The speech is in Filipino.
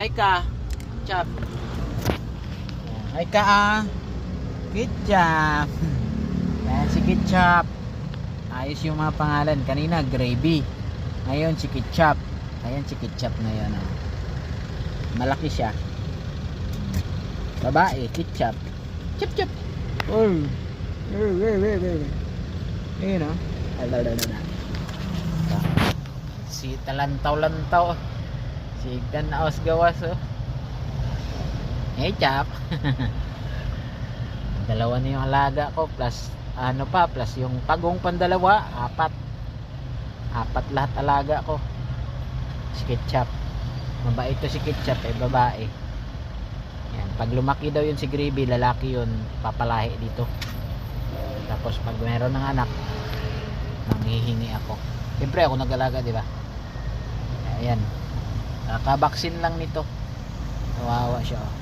Ay ka, Chap. Ay ka Ketchup. Yan si Ketchup. Ayos yung mga pangalan. Kanina Gravy. Ngayon si Ketchup. Ayan si Ketchup ngayon. Oh. Malaki siya. Babae, Ketchup. Chup chup. Oh. Ayun oh. Si talantaw-lantaw. Si Ganaos gawas oh. Hey Chap. Dalawa na yung alaga ko plus ano pa plus yung pagong pandalawa, apat lahat alaga ko. Si Ketchup. Mabait to si Ketchup babae. Yan, pag lumaki daw yun si Gravy, lalaki yun, papalahi dito. Tapos pag meron ng anak, manghihingi ako. Siyempre ako nag-alaga, di ba? Ayan. Kakabaksin lang nito. Kawawa siya oh.